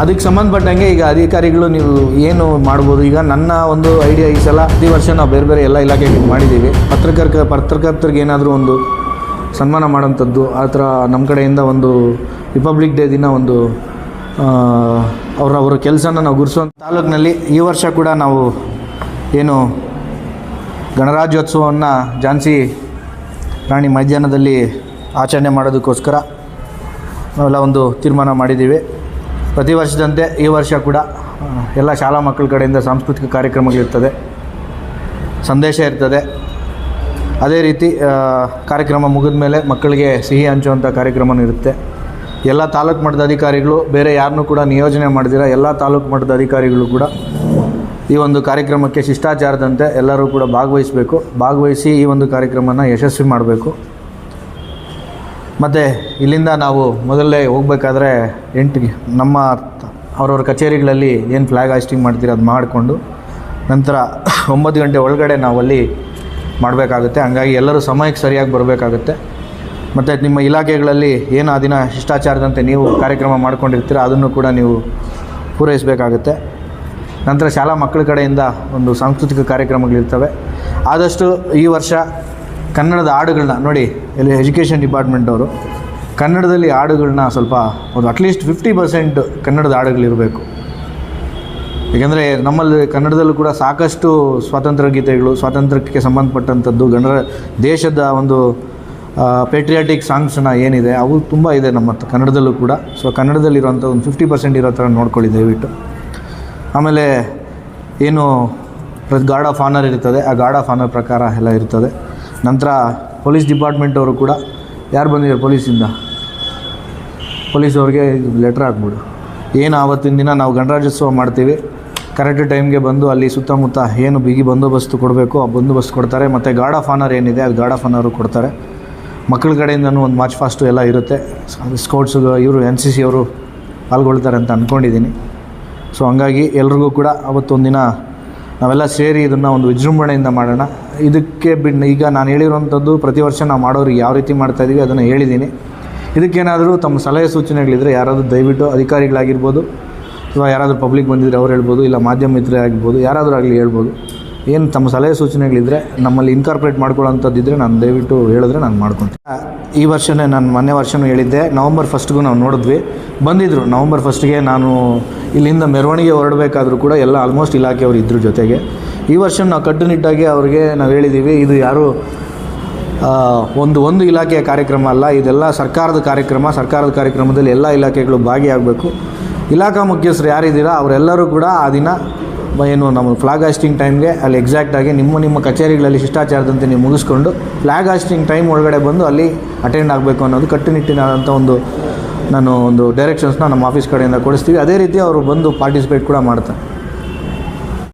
ಅದಕ್ಕೆ ಸಂಬಂಧಪಟ್ಟಂಗೆ ಈಗ ಅಧಿಕಾರಿಗಳು ನೀವು ಏನು ಮಾಡ್ಬೋದು. ಈಗ ನನ್ನ ಒಂದು ಐಡಿಯಾ ಈ ಸಲ ಪ್ರತಿ ವರ್ಷ ನಾವು ಬೇರೆ ಬೇರೆ ಎಲ್ಲ ಇಲಾಖೆಗೆ ಮಾಡಿದ್ದೀವಿ. ಪತ್ರಕರ್ತರಿಗೆ ಏನಾದರೂ ಒಂದು ಸನ್ಮಾನ ಮಾಡೋಂಥದ್ದು ಆ ಥರ ನಮ್ಮ ಕಡೆಯಿಂದ ಒಂದು ರಿಪಬ್ಲಿಕ್ ಡೇ ದಿನ ಒಂದು ಅವರ ಕೆಲಸನ ನಾವು ಗುರುಸುವಂಥ ತಾಲೂಕಿನಲ್ಲಿ ಈ ವರ್ಷ ಕೂಡ ನಾವು ಏನು ಗಣರಾಜ್ಯೋತ್ಸವವನ್ನು ಝಾನ್ಸಿ ರಾಣಿ ಮೈದಾನದಲ್ಲಿ ಆಚರಣೆ ಮಾಡೋದಕ್ಕೋಸ್ಕರ ನಾವೆಲ್ಲ ಒಂದು ತೀರ್ಮಾನ ಮಾಡಿದ್ದೀವಿ. ಪ್ರತಿ ವರ್ಷದಂತೆ ಈ ವರ್ಷ ಕೂಡ ಎಲ್ಲ ಶಾಲಾ ಮಕ್ಕಳ ಕಡೆಯಿಂದ ಸಾಂಸ್ಕೃತಿಕ ಕಾರ್ಯಕ್ರಮಗಳಿರ್ತದೆ, ಸಂದೇಶ ಇರ್ತದೆ. ಅದೇ ರೀತಿ ಕಾರ್ಯಕ್ರಮ ಮುಗಿದ ಮೇಲೆ ಮಕ್ಕಳಿಗೆ ಸಿಹಿ ಹಂಚುವಂಥ ಕಾರ್ಯಕ್ರಮವೂ ಇರುತ್ತೆ. ಎಲ್ಲ ತಾಲೂಕು ಮಟ್ಟದ ಅಧಿಕಾರಿಗಳು ಬೇರೆ ಯಾರನ್ನೂ ಕೂಡ ನಿಯೋಜನೆ ಮಾಡಿದಿರ ಎಲ್ಲ ತಾಲೂಕು ಮಟ್ಟದ ಅಧಿಕಾರಿಗಳು ಕೂಡ ಈ ಒಂದು ಕಾರ್ಯಕ್ರಮಕ್ಕೆ ಶಿಷ್ಟಾಚಾರದಂತೆ ಎಲ್ಲರೂ ಕೂಡ ಭಾಗವಹಿಸಿ ಈ ಒಂದು ಕಾರ್ಯಕ್ರಮನ ಯಶಸ್ವಿ ಮಾಡಬೇಕು. ಮತ್ತು ಇಲ್ಲಿಂದ ನಾವು ಮೊದಲೇ ಹೋಗಬೇಕಾದ್ರೆ ನಮ್ಮ ಅವ್ರವ್ರ ಕಚೇರಿಗಳಲ್ಲಿ ಏನು ಫ್ಲ್ಯಾಗ್ ಹಾಸ್ಟಿಂಗ್ ಮಾಡ್ತೀರ ಅದು ಮಾಡಿಕೊಂಡು ನಂತರ 9 ಗಂಟೆ ಒಳಗಡೆ ನಾವು ಅಲ್ಲಿ ಮಾಡಬೇಕಾಗುತ್ತೆ. ಹಂಗಾಗಿ ಎಲ್ಲರೂ ಸಮಯಕ್ಕೆ ಸರಿಯಾಗಿ ಬರಬೇಕಾಗುತ್ತೆ. ಮತ್ತು ನಿಮ್ಮ ಇಲಾಖೆಗಳಲ್ಲಿ ಏನು ಆ ದಿನ ಶಿಷ್ಟಾಚಾರದಂತೆ ನೀವು ಕಾರ್ಯಕ್ರಮ ಮಾಡ್ಕೊಂಡಿರ್ತೀರ ಅದನ್ನು ಕೂಡ ನೀವು ಪೂರೈಸಬೇಕಾಗುತ್ತೆ. ನಂತರ ಶಾಲಾ ಮಕ್ಕಳ ಕಡೆಯಿಂದ ಒಂದು ಸಾಂಸ್ಕೃತಿಕ ಕಾರ್ಯಕ್ರಮಗಳಿರ್ತವೆ. ಆದಷ್ಟು ಈ ವರ್ಷ ಕನ್ನಡದ ಹಾಡುಗಳನ್ನ ನೋಡಿ, ಇಲ್ಲಿ ಎಜುಕೇಷನ್ ಡಿಪಾರ್ಟ್ಮೆಂಟ್ ಅವರು ಕನ್ನಡದಲ್ಲಿ ಹಾಡುಗಳನ್ನ ಸ್ವಲ್ಪ ಒಂದು ಅಟ್ಲೀಸ್ಟ್ 50% ಕನ್ನಡದ ಹಾಡುಗಳಿರಬೇಕು. ಏಕೆಂದರೆ ನಮ್ಮಲ್ಲಿ ಕನ್ನಡದಲ್ಲೂ ಕೂಡ ಸಾಕಷ್ಟು ಸ್ವಾತಂತ್ರ್ಯ ಗೀತೆಗಳು, ಸ್ವಾತಂತ್ರ್ಯಕ್ಕೆ ಸಂಬಂಧಪಟ್ಟಂಥದ್ದು, ದೇಶದ ಒಂದು ಪೇಟ್ರಿಯಾಟಿಕ್ ಸಾಂಗ್ಸ್ನ ಏನಿದೆ ಅವು ತುಂಬ ಇದೆ ನಮ್ಮ ಕನ್ನಡದಲ್ಲೂ ಕೂಡ. ಸೊ ಕನ್ನಡದಲ್ಲಿರುವಂಥ ಒಂದು 50% ಇರೋ ಥರ ನೋಡ್ಕೊಳ್ಳಿ ದಯವಿಟ್ಟು. ಆಮೇಲೆ ಏನು ಗಾರ್ಡ್ ಆಫ್ ಆನರ್ ಇರ್ತದೆ, ಆ ಗಾರ್ಡ್ ಆಫ್ ಆನರ್ ಪ್ರಕಾರ ಎಲ್ಲ ಇರ್ತದೆ. ನಂತರ ಪೊಲೀಸ್ ಡಿಪಾರ್ಟ್ಮೆಂಟ್ ಅವರು ಕೂಡ ಯಾರು ಬಂದಿದ್ದಾರೆ ಪೊಲೀಸವ್ರಿಗೆ ಲೆಟ್ರ್ ಹಾಕ್ಬಿಡು, ಏನು ಆವತ್ತಿನ ದಿನ ನಾವು ಗಣರಾಜ್ಯೋತ್ಸವ ಮಾಡ್ತೀವಿ, ಕರೆಕ್ಟ್ ಟೈಮ್ಗೆ ಬಂದು ಅಲ್ಲಿ ಸುತ್ತಮುತ್ತ ಏನು ಬಿಗಿ ಬಂದೋಬಸ್ತು ಕೊಡಬೇಕು ಆ ಬಂದೋಬಸ್ತು ಕೊಡ್ತಾರೆ. ಮತ್ತು ಗಾರ್ಡ್ ಆಫ್ ಆನರ್ ಏನಿದೆ ಅದು ಗಾರ್ಡ್ ಆಫ್ ಆನರು ಕೊಡ್ತಾರೆ. ಮಕ್ಕಳ ಕಡೆಯಿಂದನೂ ಒಂದು ಮಾರ್ಚ್ ಫಾಸ್ಟು ಎಲ್ಲ ಇರುತ್ತೆ. ಸ್ಕೌಟ್ಸು ಇವರು NCC ಅವರು ಪಾಲ್ಗೊಳ್ತಾರೆ ಅಂತ ಅಂದ್ಕೊಂಡಿದ್ದೀನಿ. ಸೊ ಹಂಗಾಗಿ ಎಲ್ರಿಗೂ ಕೂಡ ಅವತ್ತೊಂದಿನ ನಾವೆಲ್ಲ ಸೇರಿ ಇದನ್ನು ಒಂದು ವಿಜೃಂಭಣೆಯಿಂದ ಮಾಡೋಣ. ಇದಕ್ಕೆ ಈಗ ನಾನು ಹೇಳಿರುವಂಥದ್ದು ಪ್ರತಿ ವರ್ಷ ನಾವು ಮಾಡೋರಿಗೆ ಯಾವ ರೀತಿ ಮಾಡ್ತಾಯಿದ್ದೀವಿ ಅದನ್ನು ಹೇಳಿದ್ದೀನಿ. ಇದಕ್ಕೇನಾದರೂ ತಮ್ಮ ಸಲಹೆ ಸೂಚನೆಗಳಿದ್ದರೆ ಯಾರಾದರೂ ದಯವಿಟ್ಟು ಅಧಿಕಾರಿಗಳಾಗಿರ್ಬೋದು ಅಥವಾ ಯಾರಾದರೂ ಪಬ್ಲಿಕ್ ಬಂದಿದ್ದರೆ ಅವ್ರು ಹೇಳ್ಬೋದು, ಇಲ್ಲ ಮಾಧ್ಯಮ ಮಿತ್ರರೇ ಆಗಿರ್ಬೋದು, ಯಾರಾದರೂ ಆಗಲಿ ಹೇಳ್ಬೋದು. ಏನು ತಮ್ಮ ಸಲಹೆ ಸೂಚನೆಗಳಿದ್ದರೆ ನಮ್ಮಲ್ಲಿ ಇನ್ಕಾರ್ಪೊರೇಟ್ ಮಾಡ್ಕೊಳ್ಳೋಂಥದ್ದಿದ್ದರೆ ನಾನು ದಯವಿಟ್ಟು ಹೇಳಿದ್ರೆ ನಾನು ಮಾಡ್ಕೊತೀನಿ. ಈ ವರ್ಷವೇ ನಾನು ಮೊನ್ನೆ ವರ್ಷವೂ ಹೇಳಿದ್ದೆ, ನವಂಬರ್ 1ಗೂ ನಾವು ನೋಡಿದ್ವಿ, ಬಂದಿದ್ದರು. ನವಂಬರ್ 1ಗೆ ನಾನು ಇಲ್ಲಿಂದ ಮೆರವಣಿಗೆ ಹೊರಡಬೇಕಾದ್ರೂ ಕೂಡ ಎಲ್ಲ ಆಲ್ಮೋಸ್ಟ್ ಇಲಾಖೆಯವರು ಇದ್ದರು ಜೊತೆಗೆ. ಈ ವರ್ಷ ನಾವು ಕಟ್ಟುನಿಟ್ಟಾಗಿ ಅವ್ರಿಗೆ ನಾವು ಹೇಳಿದ್ದೀವಿ, ಇದು ಯಾರು ಒಂದು ಇಲಾಖೆಯ ಕಾರ್ಯಕ್ರಮ ಅಲ್ಲ, ಇದೆಲ್ಲ ಸರ್ಕಾರದ ಕಾರ್ಯಕ್ರಮದಲ್ಲಿ ಎಲ್ಲ ಇಲಾಖೆಗಳು ಭಾಗಿಯಾಗಬೇಕು. ಇಲಾಖಾ ಮುಖ್ಯಸ್ಥರು ಯಾರಿದ್ದೀರಾ ಅವರೆಲ್ಲರೂ ಕೂಡ ಆ ದಿನ ಏನು ನಮ್ಮ ಫ್ಲಾಗ್ ಹಾಸ್ಟಿಂಗ್ ಟೈಮ್ಗೆ ಅಲ್ಲಿ ಎಕ್ಸಾಕ್ಟಾಗಿ ನಿಮ್ಮ ಕಚೇರಿಗಳಲ್ಲಿ ಶಿಷ್ಟಾಚಾರದಂತೆ ನೀವು ಮುಗಿಸ್ಕೊಂಡು ಫ್ಲಾಗ್ ಹಾಸ್ಟಿಂಗ್ ಟೈಮ್ ಒಳಗಡೆ ಬಂದು ಅಲ್ಲಿ ಅಟೆಂಡ್ ಆಗಬೇಕು ಅನ್ನೋದು ಕಟ್ಟುನಿಟ್ಟಿನಾದಂಥ ಒಂದು ಡೈರೆಕ್ಷನ್ಸ್ನ ನಮ್ಮ ಆಫೀಸ್ ಕಡೆಯಿಂದ ಕೊಡಿಸ್ತೀವಿ. ಅದೇ ರೀತಿ ಅವರು ಬಂದು ಪಾರ್ಟಿಸಿಪೇಟ್ ಕೂಡ ಮಾಡ್ತಾರೆ.